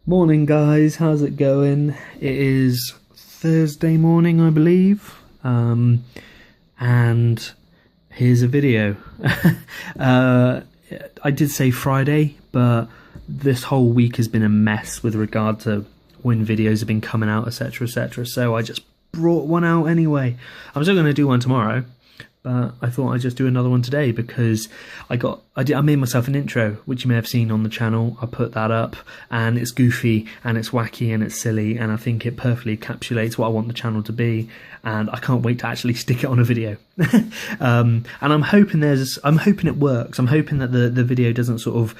Morning guys, how's it going? It is Thursday morning, I believe, and here's a video. I did say Friday, but this whole week has been a mess with regard to when videos have been coming out, etc, etc, so I just brought one out anyway. I'm still going to do one tomorrow, but I thought I'd just do another one today because I made myself an intro, which you may have seen on the channel. I put that up, and it's goofy, and it's wacky, and it's silly, and I think it perfectly encapsulates what I want the channel to be, and I can't wait to actually stick it on a video. And I'm hoping it works. I'm hoping that the video doesn't sort of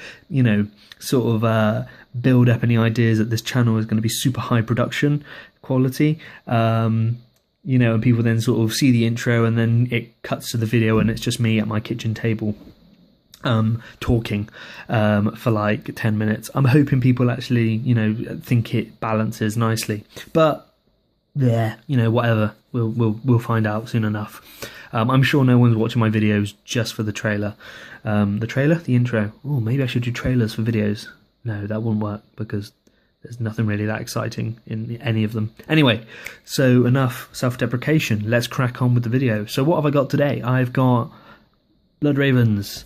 build up any ideas that this channel is going to be super high production quality. And people then sort of see the intro and then it cuts to the video and it's just me at my kitchen table talking for like 10 minutes. I'm hoping people actually, think it balances nicely. But yeah, whatever. We'll find out soon enough. I'm sure no one's watching my videos just for the trailer. The intro. Oh, maybe I should do trailers for videos. No, that wouldn't work because there's nothing really that exciting in any of them. Anyway, so enough self-deprecation. Let's crack on with the video. So what have I got today? I've got Blood Ravens.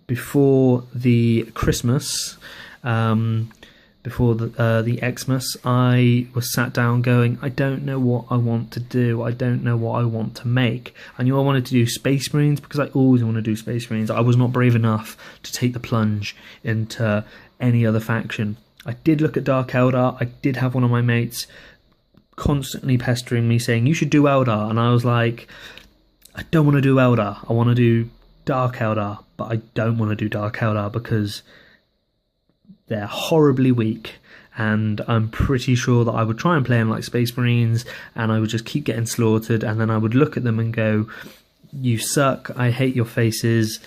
Before the Christmas, before the Xmas, I was sat down going, I don't know what I want to do. I don't know what I want to make. I knew I wanted to do Space Marines because I always want to do Space Marines. I was not brave enough to take the plunge into any other faction. I did look at Dark Eldar. I did have one of my mates constantly pestering me saying, you should do Eldar. And I was like, I don't want to do Eldar. I want to do Dark Eldar. But I don't want to do Dark Eldar because they're horribly weak. And I'm pretty sure that I would try and play them like Space Marines. And I would just keep getting slaughtered. And then I would look at them and go, you suck. I hate your faces.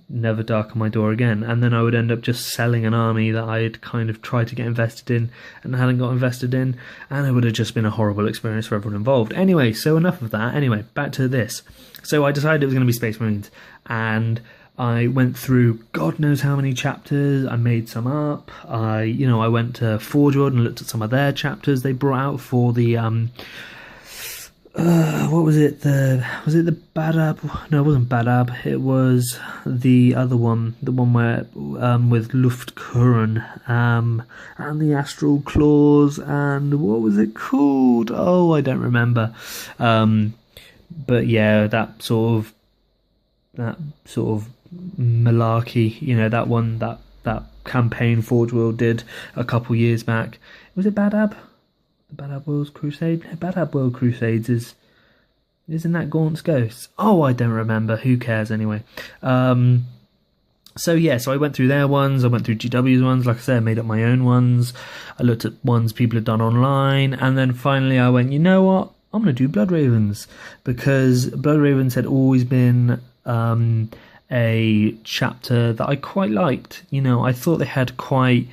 Never darken my door again. And then I would end up just selling an army that I had kind of tried to get invested in and hadn't got invested in, and it would have just been a horrible experience for everyone involved. Anyway, so enough of that. Anyway, back to this. So I decided it was going to be Space Marines, and I went through God knows how many chapters. I made some up. I went to Forge World and looked at some of their chapters they brought out for the what was it? Was it the Badab? No, it wasn't Badab. It was the other one, the one where with Luftkuren and the Astral Claws, and what was it called? Oh, I don't remember. But yeah, that sort of malarkey. That one, that campaign Forge World did a couple years back. Was it Badab? The Badab World's Crusade? Badab World Crusades isn't that Gaunt's Ghosts? Oh, I don't remember. Who cares anyway? So I went through their ones. I went through GW's ones. Like I said, I made up my own ones. I looked at ones people had done online, and then finally I went, you know what? I'm going to do Blood Ravens because Blood Ravens had always been a chapter that I quite liked. I thought they had quite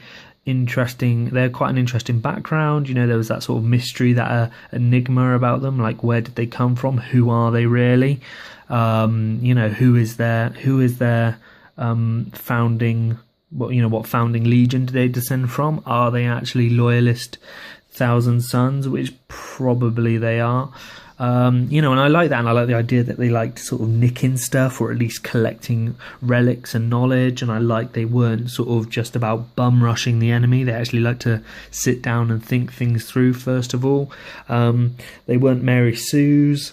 quite an interesting background. There was that sort of mystery, that enigma about them, like where did they come from, who are they really, who is their founding, what founding legion do they descend from? Are they actually loyalist Thousand Sons, which probably they are. And I like that, and I like the idea that they liked sort of nicking stuff, or at least collecting relics and knowledge, and I like they weren't sort of just about bum rushing the enemy. They actually like to sit down and think things through first of all. They weren't Mary Sue's.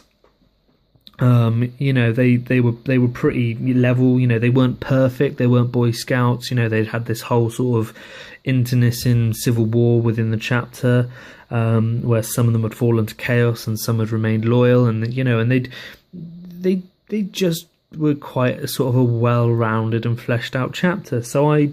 They were pretty level. They weren't perfect. They weren't Boy Scouts. They'd had this whole sort of internecine civil war within the chapter, where some of them had fallen to chaos and some had remained loyal, and they just were quite a sort of a well-rounded and fleshed out chapter. So I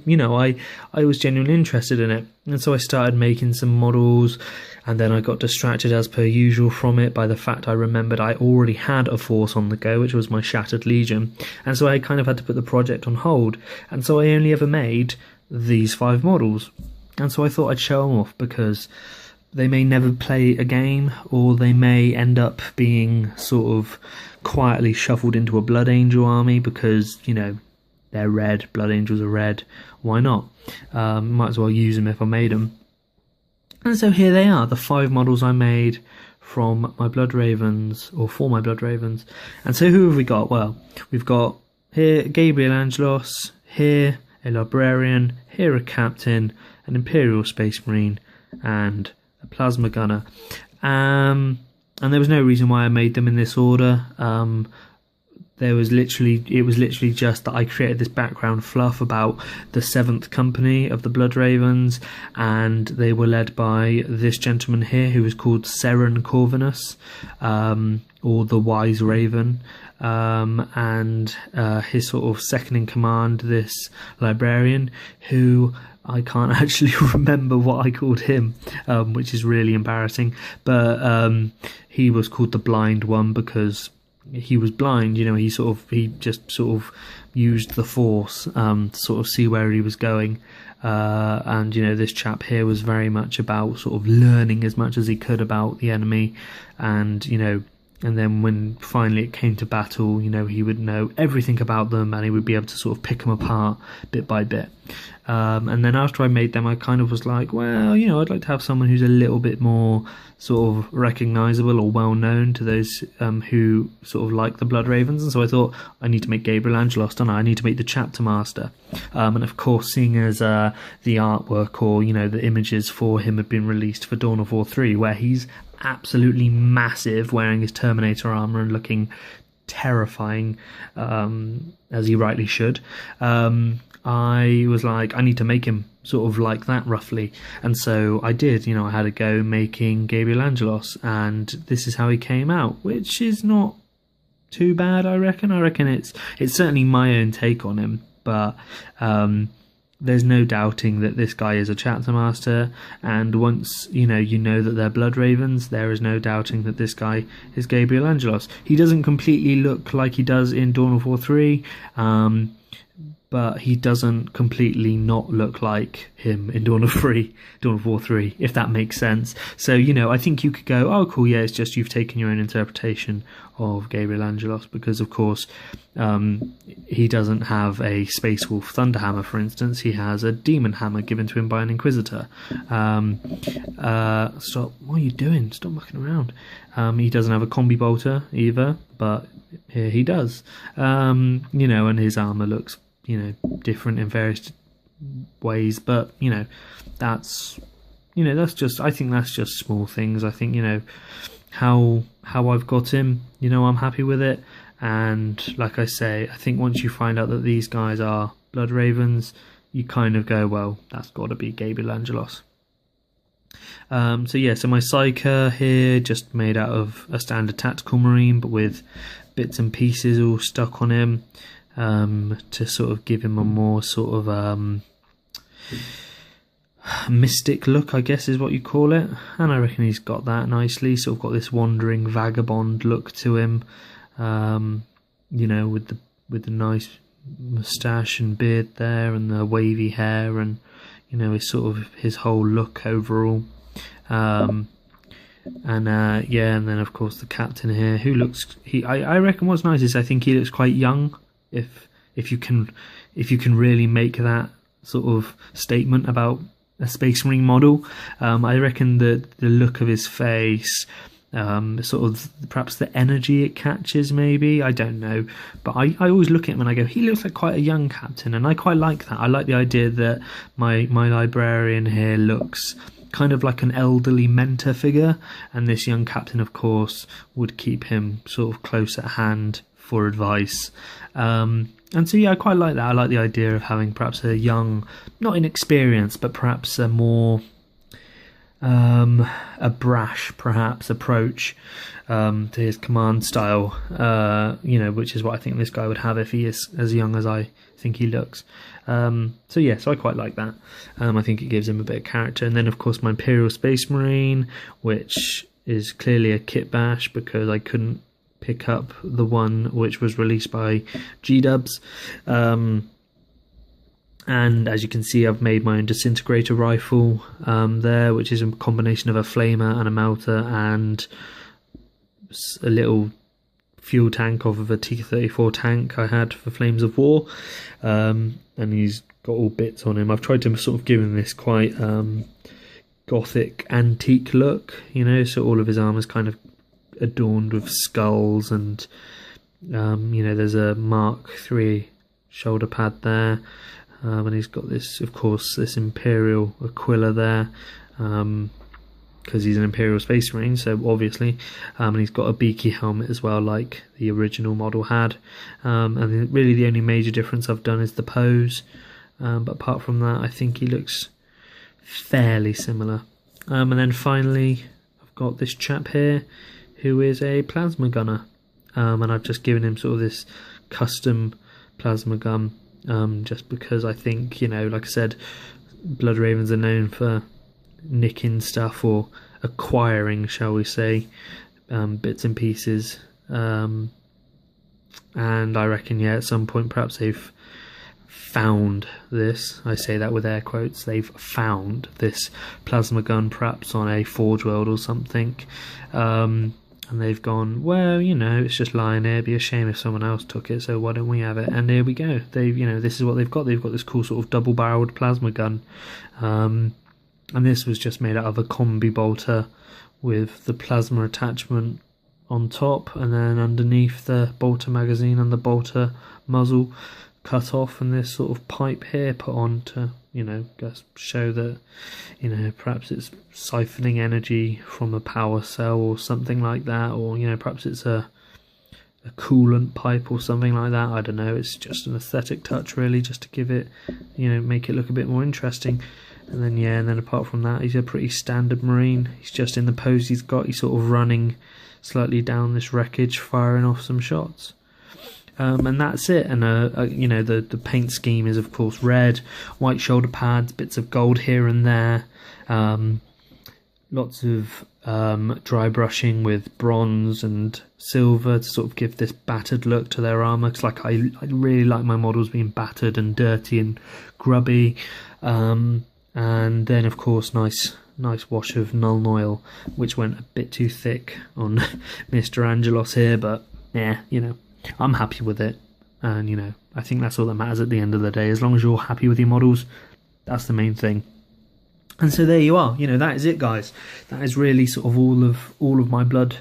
was genuinely interested in it, and so I started making some models. And then I got distracted as per usual from it by the fact I remembered I already had a force on the go, which was my Shattered Legion. And so I kind of had to put the project on hold. And so I only ever made these 5 models. And so I thought I'd show them off because they may never play a game, or they may end up being sort of quietly shuffled into a Blood Angel army because, they're red, Blood Angels are red. Why not? Might as well use them if I made them. And so here they are, the 5 models I made from my Blood Ravens, or for my Blood Ravens. And so who have we got? Well, we've got here Gabriel Angelos, here a Librarian, here a Captain, an Imperial Space Marine, and a Plasma Gunner. And there was no reason why I made them in this order. It was literally just that I created this background fluff about the 7th company of the Blood Ravens, and they were led by this gentleman here who was called Seren Corvinus, or the Wise Raven, and his sort of second in command, this librarian, who I can't actually remember what I called him, which is really embarrassing, but he was called the Blind One because he was blind. He just sort of used the Force to sort of see where he was going, and this chap here was very much about sort of learning as much as he could about the enemy, and then when finally it came to battle, he would know everything about them, and he would be able to sort of pick them apart bit by bit. And then after I made them, I kind of was like, well, I'd like to have someone who's a little bit more sort of recognisable or well known to those who sort of like the Blood Ravens. And so I thought, I need to make Gabriel Angelos, don't I? I need to make the Chapter Master. And of course, seeing as the artwork or the images for him had been released for Dawn of War 3, where he's absolutely massive, wearing his Terminator armour and looking terrifying, as he rightly should, I was like, I need to make him sort of like that roughly. And so I did. I had a go making Gabriel Angelos, and this is how he came out, which is not too bad, I reckon. It's certainly my own take on him, but there's no doubting that this guy is a Chapter Master, and once you know that they're Blood Ravens, there is no doubting that this guy is Gabriel Angelos. He doesn't completely look like he does in Dawn of War 3, but he doesn't completely not look like him in Dawn of War 3, if that makes sense. So, I think you could go, oh, cool, yeah, it's just you've taken your own interpretation of Gabriel Angelos, because, of course, he doesn't have a Space Wolf Thunderhammer, for instance. He has a Demon Hammer given to him by an Inquisitor. Stop, what are you doing? Stop mucking around. He doesn't have a Combi Bolter either, but here he does. And his armour looks different in various ways, but that's just, I think that's just small things. I think how I've got him, I'm happy with it. And like I say, I think once you find out that these guys are Blood Ravens, you kind of go, well, that's got to be Gabriel Angelos. So my Psyker here, just made out of a standard tactical marine, but with bits and pieces all stuck on him, to sort of give him a more sort of mystic look, I guess is what you call it. And I reckon he's got that nicely, sort of got this wandering vagabond look to him, with the nice moustache and beard there, and the wavy hair, and his whole look overall. And then of course the captain here, who looks, I reckon what's nice is I think he looks quite young, if you can really make that sort of statement about a Space Marine model. I reckon that the look of his face, sort of perhaps the energy it catches, maybe, I don't know, but I always look at him and I go, he looks like quite a young captain, and I quite like that. I like the idea that my librarian here looks kind of like an elderly mentor figure, and this young captain, of course, would keep him sort of close at hand for advice. And so I quite like that. I like the idea of having perhaps a young, not inexperienced, but perhaps a more a brash perhaps approach to his command style, which is what I think this guy would have if he is as young as I think he looks. So I quite like that. I think it gives him a bit of character. And then of course my Imperial Space Marine, which is clearly a kit bash because I couldn't pick up the one which was released by G-Dubs. And as you can see, I've made my own disintegrator rifle there, which is a combination of a flamer and a melter and a little fuel tank off of a T-34 tank I had for Flames of War. And he's got all bits on him. I've tried to sort of give him this quite gothic antique look, you know, so all of his armor's kind of adorned with skulls, and you know, there's a Mark III shoulder pad there, and he's got this, of course, this Imperial Aquila there, because he's an Imperial Space Marine, so obviously, and he's got a beaky helmet as well, like the original model had, and really the only major difference I've done is the pose, but apart from that, I think he looks fairly similar. And then finally, I've got this chap here, who is a plasma gunner, and I've just given him sort of this custom plasma gun, just because I think, you know, like I said, Blood Ravens are known for nicking stuff, or acquiring, shall we say, bits and pieces, and I reckon, yeah, at some point perhaps they've found this, I say that with air quotes, they've found this plasma gun perhaps on a Forge World or something, and they've gone, well, you know, it's just lying there, it'd be a shame if someone else took it, so why don't we have it? And there we go, they've, you know, this is what they've got this cool sort of double-barreled plasma gun, and this was just made out of a combi bolter with the plasma attachment on top, and then underneath the bolter magazine and the bolter muzzle cut off, and this sort of pipe here put on to, you know, just show that, you know, perhaps it's siphoning energy from a power cell or something like that, or, you know, perhaps it's a coolant pipe or something like that. I don't know, it's just an aesthetic touch really, just to give it, you know, make it look a bit more interesting. And then, yeah, and then apart from that, he's a pretty standard Marine. He's just in the pose he's got, he's sort of running slightly down this wreckage, firing off some shots. And that's it. And you know, the paint scheme is of course red, white shoulder pads, bits of gold here and there, lots of dry brushing with bronze and silver to sort of give this battered look to their armor. Cause like I really like my models being battered and dirty and grubby. And then of course nice wash of Nuln Oil, which went a bit too thick on Mr. Angelos here, but yeah, you know, I'm happy with it, and you know, I think that's all that matters at the end of the day. As long as you're happy with your models, that's the main thing. And so there you are, you know, that is it, guys. That is really sort of all of my Blood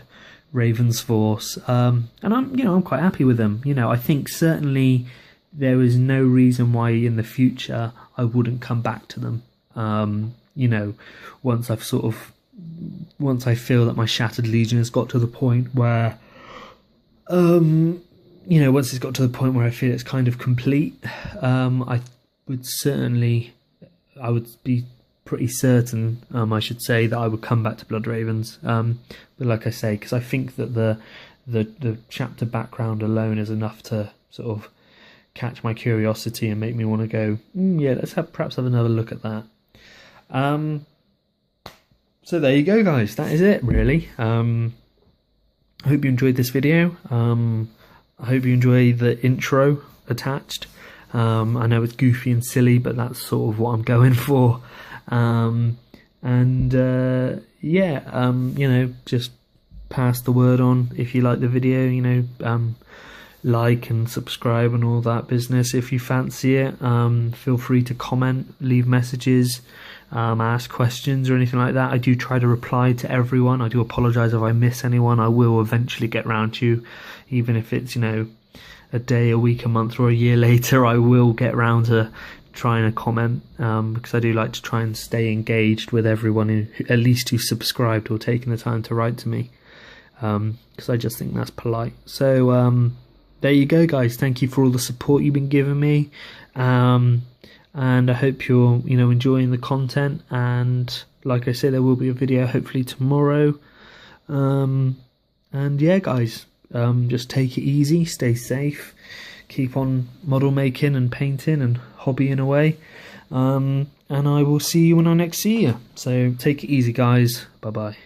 Ravens force, and I'm quite happy with them. You know, I think certainly there is no reason why in the future I wouldn't come back to them. You know, once I feel that my Shattered Legion has got to the point where, you know, once it's got to the point where I feel it's kind of complete, I would be pretty certain, I should say, that I would come back to Blood Ravens. But like I say, because I think that the chapter background alone is enough to sort of catch my curiosity and make me want to go, yeah, let's perhaps have another look at that. So there you go, guys. That is it, really. I hope you enjoyed this video. I hope you enjoy the intro attached. I know it's goofy and silly, but that's sort of what I'm going for. Yeah, you know, just pass the word on if you like the video, you know, like and subscribe and all that business if you fancy it. Feel free to comment, leave messages, ask questions or anything like that. I do try to reply to everyone. I do apologise if I miss anyone. I will eventually get round to you, even if it's, you know, a day, a week, a month or a year later. I will get round to trying to comment, because I do like to try and stay engaged with everyone who at least who's subscribed or taken the time to write to me, because I just think that's polite. So there you go, guys. Thank you for all the support you've been giving me, and I hope you're, you know, enjoying the content. And like I said, there will be a video hopefully tomorrow. And yeah, guys, just take it easy, stay safe, keep on model making and painting and hobbying away, and I will see you when I next see you. So take it easy, guys. Bye bye.